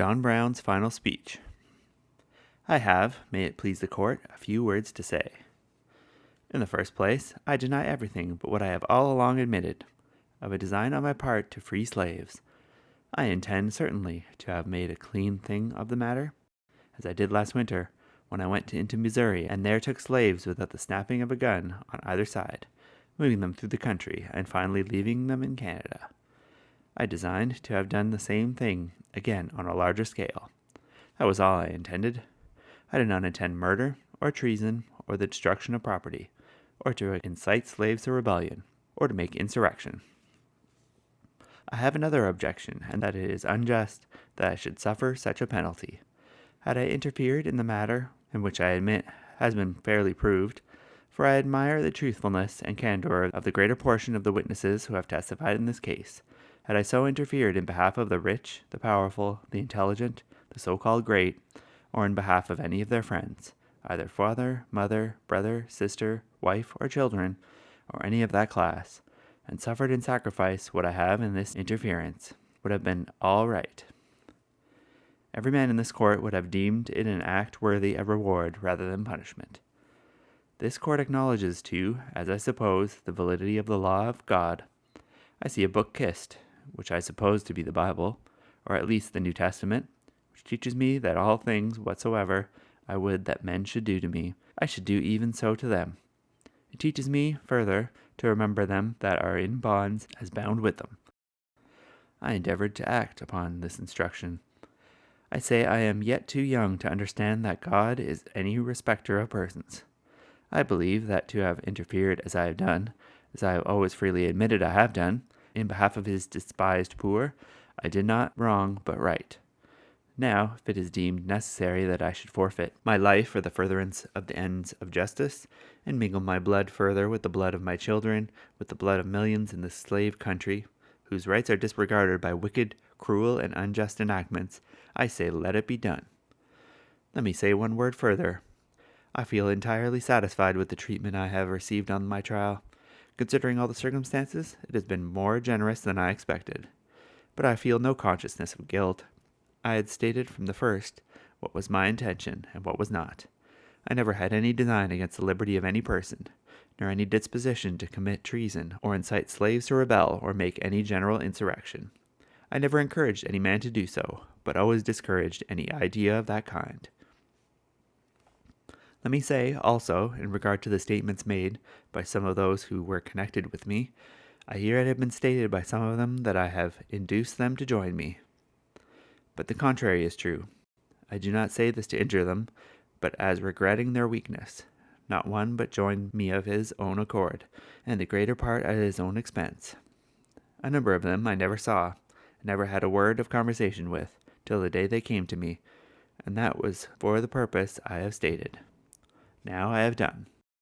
John Brown's final speech. I have, may it please the court, a few words to say. In the first place, I deny everything but what I have all along admitted, of a design on my part to free slaves. I intend certainly to have made a clean thing of the matter, as I did last winter, when I went into Missouri and there took slaves without the snapping of a gun on either side, moving them through the country and finally leaving them in Canada. I designed to have done the same thing again on a larger scale. That was all I intended. I did not intend murder, or treason, or the destruction of property, or to incite slaves to rebellion, or to make insurrection. I have another objection, and that it is unjust that I should suffer such a penalty. Had I interfered in the matter, in which I admit has been fairly proved, for I admire the truthfulness and candor of the greater portion of the witnesses who have testified in this case, had I so interfered in behalf of the rich, the powerful, the intelligent, the so-called great, or in behalf of any of their friends, either father, mother, brother, sister, wife, or children, or any of that class, and suffered in sacrifice what I have in this interference, would have been all right. Every man in this court would have deemed it an act worthy of reward rather than punishment. This court acknowledges, too, as I suppose, the validity of the law of God. I see a book kissed, which I suppose to be the Bible, or at least the New Testament, which teaches me that all things whatsoever I would that men should do to me, I should do even so to them. It teaches me, further, to remember them that are in bonds as bound with them. I endeavored to act upon this instruction. I say I am yet too young to understand that God is any respecter of persons. I believe that to have interfered as I have done, as I have always freely admitted I have done, in behalf of his despised poor, I did not wrong but right. Now, if it is deemed necessary that I should forfeit my life for the furtherance of the ends of justice, and mingle my blood further with the blood of my children, with the blood of millions in this slave country, whose rights are disregarded by wicked, cruel, and unjust enactments, I say let it be done. Let me say one word further. I feel entirely satisfied with the treatment I have received on my trial. Considering all the circumstances, it has been more generous than I expected. But I feel no consciousness of guilt. I had stated from the first what was my intention and what was not. I never had any design against the liberty of any person, nor any disposition to commit treason, or incite slaves to rebel, or make any general insurrection. I never encouraged any man to do so, but always discouraged any idea of that kind. Let me say, also, in regard to the statements made by some of those who were connected with me, I hear it have been stated by some of them that I have induced them to join me. But the contrary is true. I do not say this to injure them, but as regretting their weakness. Not one but joined me of his own accord, and the greater part at his own expense. A number of them I never saw, and never had a word of conversation with, till the day they came to me, and that was for the purpose I have stated. Now I have done.